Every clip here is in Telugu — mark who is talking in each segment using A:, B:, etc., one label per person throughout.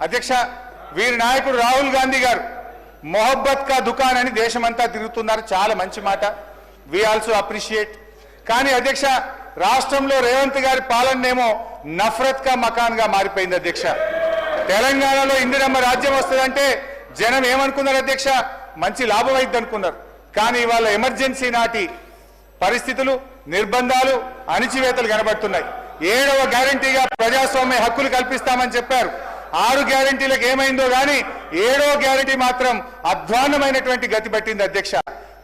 A: అధ్యక్ష వీరి నాయకుడు రాహుల్ గాంధీ గారు మొహబ్బత్ కా దుకాన్ అని దేశమంతా తిరుగుతున్నారు. చాలా మంచి మాట, వి ఆల్సో అప్రిషియేట్. కానీ అధ్యక్ష రాష్ట్రంలో రేవంత్ గారి పాలనేమో నఫరత్ కా మకాన్ గా మారిపోయింది అధ్యక్ష. తెలంగాణలో ఇందిరమ్మ రాజ్యం వస్తుందంటే జనం ఏమనుకున్నారు అధ్యక్ష? మంచి లాభం అయింది అనుకున్నారు. కానీ ఇవాళ ఎమర్జెన్సీ నాటి పరిస్థితులు, నిర్బంధాలు, అణిచివేతలు కనబడుతున్నాయి. 7వ గ్యారంటీగా ప్రజాస్వామ్య హక్కులు కల్పిస్తామని చెప్పారు. 6 గ్యారంటీలకు ఏమైందో గానీ 7వ గ్యారంటీ మాత్రం అధ్వాన్నమైనటువంటి గతి పట్టింది అధ్యక్ష.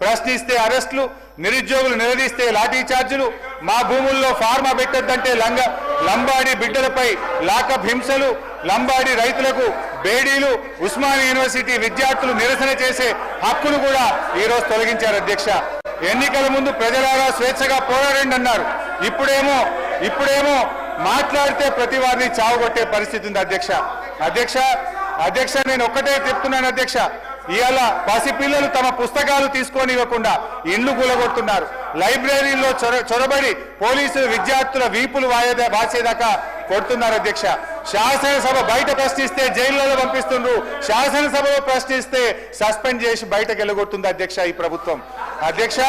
A: ప్రశ్నిస్తే అరెస్టులు, నిరుద్యోగులు నిలదీస్తే లాఠీ చార్జీలు, మా భూముల్లో ఫార్మా పెట్టొద్దంటే లంబాడి బిడ్డలపై లాకప్ హింసలు, లంబాడి రైతులకు బేడీలు, ఉస్మానియా యూనివర్సిటీ విద్యార్థులు నిరసన చేసే హక్కును కూడా ఈరోజు తొలగించారు అధ్యక్ష. ఎన్నికల ముందు ప్రజలారా స్వేచ్ఛగా పోరాడండి అన్నారు. ఇప్పుడేమో మాట్లాడితే ప్రతి వారిని చావుగొట్టే పరిస్థితి ఉంది అధ్యక్ష. అధ్యక్ష నేను ఒక్కటే చెప్తున్నాను అధ్యక్ష, ఇవాళ పసిపిల్లలు తమ పుస్తకాలు తీసుకొని ఇవ్వకుండా ఇండ్లు కూలగొడుతున్నారు. లైబ్రరీల్లో చొరబడి పోలీసులు విద్యార్థుల వీపులు వాసేదాకా కొడుతున్నారు అధ్యక్ష. శాసనసభ బయట ప్రశ్నిస్తే జైళ్లలో పంపిస్తుండ్రు, శాసనసభలో ప్రశ్నిస్తే సస్పెండ్ చేసి బయటకు వెళ్ళగొడుతుంది అధ్యక్ష ఈ ప్రభుత్వం. అధ్యక్ష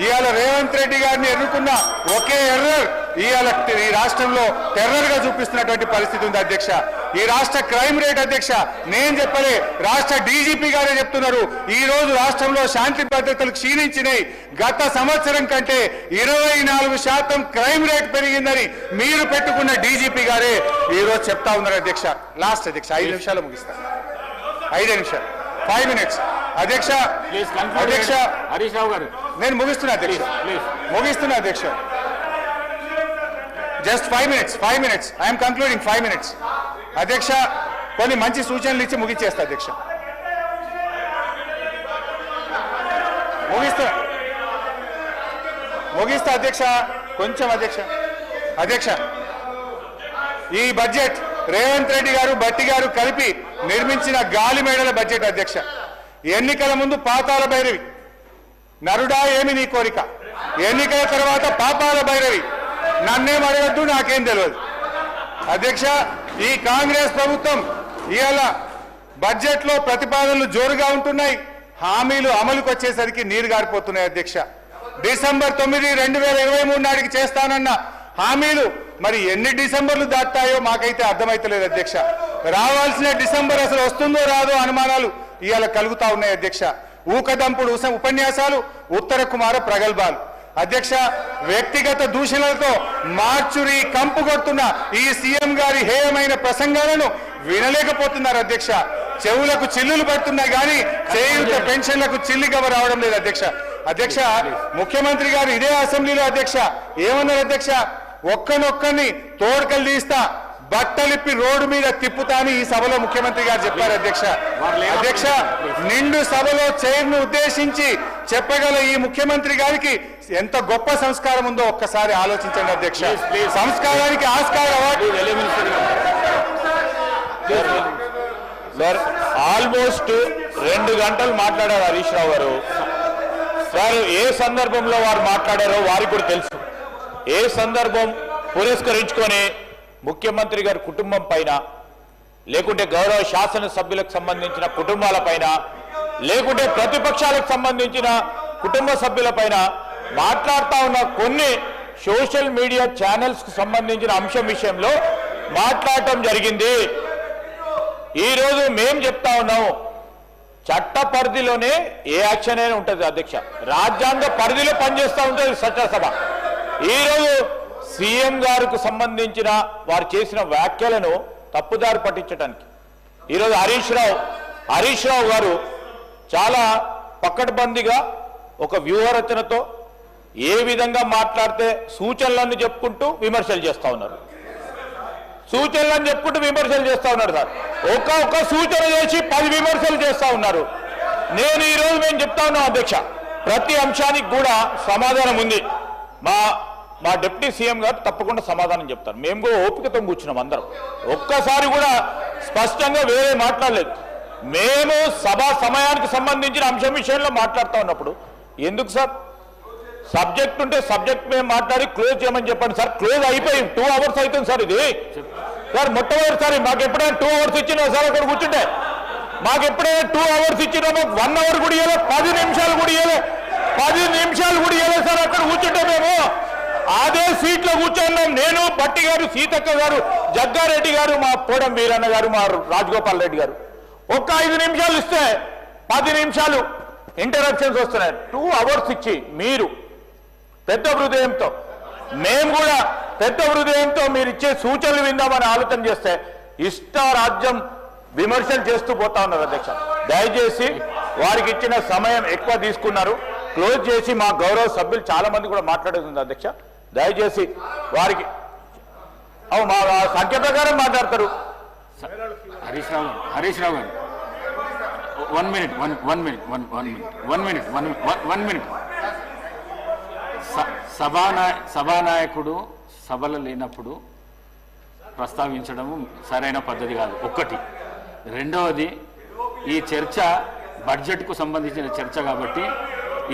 A: ఇవాళ రేవంత్ రెడ్డి గారిని ఎన్నుకున్న ఒకే ఎర్రర్ ఇవాళ ఈ రాష్ట్రంలో టెర్రర్ గా చూపిస్తున్నటువంటి పరిస్థితి ఉంది అధ్యక్ష. ఈ రాష్ట్ర క్రైమ్ రేట్ అధ్యక్ష నేను చెప్పలే, రాష్ట్ర డీజీపీ గారే చెప్తున్నారు. ఈ రోజు రాష్ట్రంలో శాంతి భద్రతలు క్షీణించినాయి. గత సంవత్సరం కంటే 24% క్రైమ్ రేట్ పెరిగిందని మీరు పెట్టుకున్న డీజీపీ గారే ఈ రోజు చెప్తా ఉన్నారు అధ్యక్ష. లాస్ట్ అధ్యక్ష 5 నిమిషాలు ముగిస్తా, 5 నిమిషాలు 5 మినిట్స్ అధ్యక్ష.
B: హరీష్ రావు గారు
A: నేను ముగిస్తున్నా అధ్యక్ష. Just 5 minutes I'm concluding 5 minutes అధ్యక్ష. కొన్ని మంచి సూచనలు ఇచ్చి ముగిచ్చేస్తా అధ్యక్ష. ముగిస్తా అధ్యక్ష. కొంచెం అధ్యక్ష ఈ బడ్జెట్ రేవంత్ రెడ్డి గారు, భట్టి గారు కలిపి నిర్మించిన గాలి మేడల బడ్జెట్ అధ్యక్ష. ఎన్నికల ముందు పాతాల భైరవి, నరుడా ఏమి నీ కోరిక, ఎన్నికల తర్వాత పాపాల భైరవి, నన్నేం అడగద్దు నాకేం తెలియదు అధ్యక్ష. ఈ కాంగ్రెస్ ప్రభుత్వం ఇవాళ బడ్జెట్ లో ప్రతిపాదనలు జోరుగా ఉంటున్నాయి, హామీలు అమలుకు వచ్చేసరికి నీరు గారిపోతున్నాయి అధ్యక్ష. డిసెంబర్ 9, 2023 నాటికి చేస్తానన్న హామీలు మరి ఎన్ని డిసెంబర్లు దాటాయో మాకైతే అర్థమైతలేదు అధ్యక్ష. రావాల్సిన డిసెంబర్ అసలు వస్తుందో రాదో అనుమానాలు ఇవాళ కలుగుతా ఉన్నాయి అధ్యక్ష. ఊకదంపుడు ఉపన్యాసాలు, ఉత్తర కుమార ప్రగల్భాలు అధ్యక్ష. వ్యక్తిగత దూషణలతో మార్చురి కంపు కొడుతున్న ఈ సీఎం గారి హేయమైన ప్రసంగాలను వినలేకపోతున్నారు అధ్యక్ష. చెవులకు చిల్లులు పడుతున్నాయి కానీ చేయూత పెన్షన్లకు చిల్లిగవ రావడం లేదు అధ్యక్ష. ముఖ్యమంత్రి గారు ఇదే అసెంబ్లీలో అధ్యక్ష ఏమన్నారు అధ్యక్ష? ఒక్కనొక్కని తోడుకలు తీస్తా, బట్టలిప్పి రోడ్డు మీద తిప్పుతా అని ఈ సభలో ముఖ్యమంత్రి గారు చెప్పారు అధ్యక్ష. నిండు సభలో చైర్ను ఉద్దేశించి చెప్పగల ఈ ముఖ్యమంత్రి గారికి ఎంత గొప్ప సంస్కారం ఉందో ఒక్కసారి ఆలోచించండి అధ్యక్ష. సంస్కారానికి ఆస్కార్ అవార్డు
B: సార్ ఆల్మోస్ట్ 2 గంటలు మాట్లాడారు హరీష్ రావు గారు. సార్ ఏ సందర్భంలో వారు మాట్లాడారో వారికి కూడా తెలుసు. ఏ సందర్భం పురస్కరించుకొని ముఖ్యమంత్రి గారి కుటుంబం పైన, లేకుంటే గౌరవ శాసనసభ్యులకు సంబంధించిన కుటుంబాల పైన, లేకుంటే ప్రతిపక్షాలకు సంబంధించిన కుటుంబ సభ్యుల పైన మాట్లాడుతూ ఉన్న కొన్ని సోషల్ మీడియా ఛానల్స్ కు సంబంధించిన అంశం విషయంలో మాట్లాడటం జరిగింది. ఈరోజు మేం చెప్తా ఉన్నాము, చట్ట పరిధిలోనే ఏ యాక్షన్ అయినా ఉంటుంది అధ్యక్ష. రాజ్యాంగ పరిధిలో పనిచేస్తూ ఉంటుంది చట్టసభ. ఈరోజు సీఎం గారికి సంబంధించిన వారు చేసిన వ్యాఖ్యలను తప్పుదారి పట్టించడానికి ఈరోజు హరీష్ రావు గారు చాలా పకడ్బందీగా ఒక వ్యూహరచనతో ఏ విధంగా మాట్లాడితే సూచనలను చెప్పుకుంటూ విమర్శలు చేస్తూ ఉన్నారు. సార్ ఒక్క సూచన చేసి 10 విమర్శలు చేస్తూ ఉన్నారు. నేను ఈరోజు మేము చెప్తా ఉన్నాం అధ్యక్ష, ప్రతి అంశానికి కూడా సమాధానం ఉంది. మా డిప్యూటీ సీఎం గారు తప్పకుండా సమాధానం చెప్తారు. మేము కూడా ఓపికతో కూర్చున్నాం అందరం. ఒక్కసారి కూడా స్పష్టంగా వేరే మాట్లాడలేదు. మేము సభా సమయానికి సంబంధించిన అంశం విషయంలో మాట్లాడుతూ ఉన్నప్పుడు ఎందుకు సార్ సబ్జెక్ట్ ఉంటే సబ్జెక్ట్ మేము మాట్లాడి క్లోజ్ చేయమని చెప్పండి సార్. క్లోజ్ అయిపోయి 2 అవర్స్ అవుతుంది సార్. ఇది సార్ మొట్టమొదటిసారి మాకు ఎప్పుడైనా 2 అవర్స్ ఇచ్చినా సార్ అక్కడ కూర్చుంటే మాకు ఎప్పుడైనా 2 అవర్స్ ఇచ్చినా మాకు 1 అవర్ కూడా ఇవ్వలే, 10 నిమిషాలు కూడా ఇవ్వలే, 10 నిమిషాలు కూడా ఇవ్వలేదు సార్. అక్కడ కూర్చుంటే మేము అదే సీట్లో కూర్చున్నాం. నేను, భట్టి గారు, సీతక్క గారు, జగ్గారెడ్డి గారు, మా పోడం వీరన్న గారు, మా రాజగోపాల్ రెడ్డి గారు. ఒక్క 5 నిమిషాలు ఇస్తే 10 నిమిషాలు ఇంటరప్షన్స్ వస్తున్నాయి. 2 అవర్స్ ఇచ్చి మీరు పెద్ద హృదయంతో, మేము కూడా పెద్ద హృదయంతో మీరు ఇచ్చే సూచనలు విందామని ఆలోచన చేస్తే ఇష్టారాజ్యం విమర్శలు చేస్తూ పోతా ఉన్నారు అధ్యక్ష. దయచేసి వారికి ఇచ్చిన సమయం ఎక్కువ తీసుకున్నారు. క్లోజ్ చేసి మా గౌరవ సభ్యులు చాలా మంది కూడా మాట్లాడుతుంది అధ్యక్ష. దయచేసి వారికి మా సంఖ్య ప్రకారం మాట్లాడతారు.
C: హరీష్ రావు గారు 1 మినిట్. సభానాయకుడు సభలు లేనప్పుడు ప్రస్తావించడము సరైన పద్ధతి కాదు. ఒకటి. రెండవది, ఈ చర్చ బడ్జెట్కు సంబంధించిన చర్చ కాబట్టి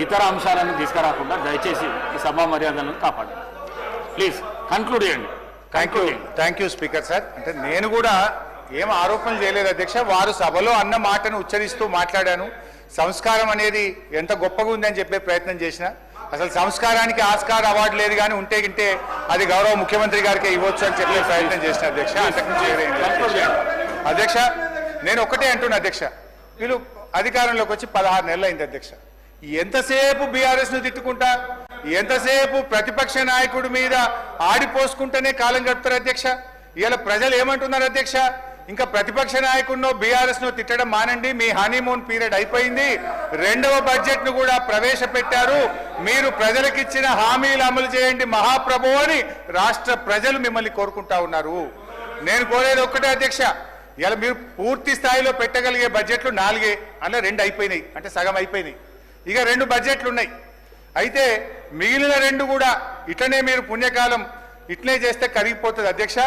C: ఇతర అంశాలను తీసుకురాకుండా దయచేసి ఈ సభా మర్యాదలను కాపాడండి. ప్లీజ్ కన్క్లూడ్ చేయండి.
A: Thank you speaker sir. అంటే నేను కూడా ఏం ఆరోపణలు చేయలేదు అధ్యక్ష. వారు సభలో అన్న మాటను ఉచ్చరిస్తూ మాట్లాడాను. సంస్కారం అనేది ఎంత గొప్పగా ఉందని చెప్పే ప్రయత్నం చేసిన. అసలు సంస్కారానికి ఆస్కార్ అవార్డు లేదు, కానీ ఉంటే గింటే అది గౌరవ ముఖ్యమంత్రి గారికి ఇవ్వచ్చు అని చెప్పే ప్రయత్నం చేసిన అధ్యక్ష. అంతకుమించి అధ్యక్ష నేను ఒకటే అంటున్నా అధ్యక్ష, వీళ్ళు అధికారంలోకి వచ్చి 16 నెలలు అయింది అధ్యక్ష. ఎంతసేపు బీఆర్ఎస్ ను తిట్టుకుంటా, ఎంతసేపు ప్రతిపక్ష నాయకుడి మీద ఆడిపోసుకుంటేనే కాలం గడుపుతారు అధ్యక్ష. ఇవాళ ప్రజలు ఏమంటున్నారు అధ్యక్ష, ఇంకా ప్రతిపక్ష నాయకుడినో బీఆర్ఎస్ ను తిట్టడం మానండి, మీ హనీమూన్ పీరియడ్ అయిపోయింది, 2వ బడ్జెట్ ను కూడా ప్రవేశపెట్టారు, మీరు ప్రజలకిచ్చిన హామీలు అమలు చేయండి మహాప్రభు అని రాష్ట్ర ప్రజలు మిమ్మల్ని కోరుకుంటా ఉన్నారు. నేను కోరేది ఒక్కటే అధ్యక్ష, ఇలా మీరు పూర్తి స్థాయిలో పెట్టగలిగే బడ్జెట్లు 4, అలా 2 అయిపోయినాయి, అంటే సగం అయిపోయినాయి. ఇక 2 బడ్జెట్లు ఉన్నాయి. అయితే మిగిలిన 2 కూడా ఇట్లనే మీరు పుణ్యకాలం ఇట్లనే చేస్తే కరిగిపోతుంది అధ్యక్ష.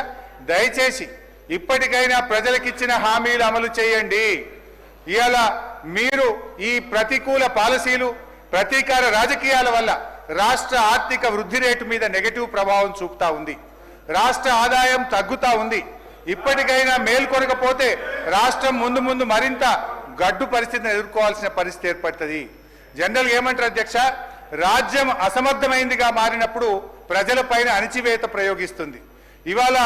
A: దయచేసి ఇప్పటికైనా ప్రజలకిచ్చిన హామీలు అమలు చేయండి. ఇవాళ మీరు ఈ ప్రతికూల పాలసీలు, ప్రతీకార రాజకీయాల వల్ల రాష్ట్ర ఆర్థిక వృద్ధి రేటు మీద నెగటివ్ ప్రభావం చూపుతా ఉంది. రాష్ట్ర ఆదాయం తగ్గుతా ఉంది. ఇప్పటికైనా మేల్కొనకపోతే రాష్ట్రం ముందు ముందు మరింత గడ్డు పరిస్థితిని ఎదుర్కోవాల్సిన పరిస్థితి ఏర్పడుతుంది. జనరల్ ఏమంటారు అధ్యక్ష, రాజ్యం అసమర్థమైందిగా మారినప్పుడు ప్రజలపైన అణిచివేత ప్రయోగిస్తుంది. ఇవాళ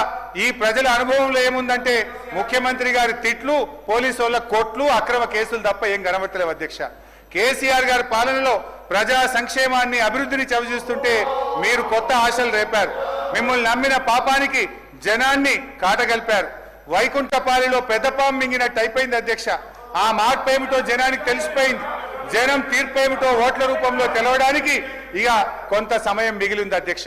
A: ఈ ప్రజల అనుభవంలో ఏముందంటే ముఖ్యమంత్రి గారి తిట్లు, పోలీసు వాళ్ళ కోట్లు, అక్రమ కేసులు తప్ప ఏం కనబడతలేవు అధ్యక్ష. కేసీఆర్ గారి పాలనలో ప్రజా సంక్షేమాన్ని, అభివృద్ధిని చవిచూస్తుంటే మీరు కొత్త ఆశలు రేపారు. మిమ్మల్ని నమ్మిన పాపానికి జనాన్ని కాటగలిపారు. వైకుంఠపాలిలో పెద్దపాం మింగినట్టు అయిపోయింది అధ్యక్ష. ఆ మార్పు ఏమిటో జనానికి తెలిసిపోయింది. జనం తీర్పు ఏమిటో ఓట్ల రూపంలో తెలవడానికి ఇక కొంత సమయం మిగిలింది అధ్యక్ష.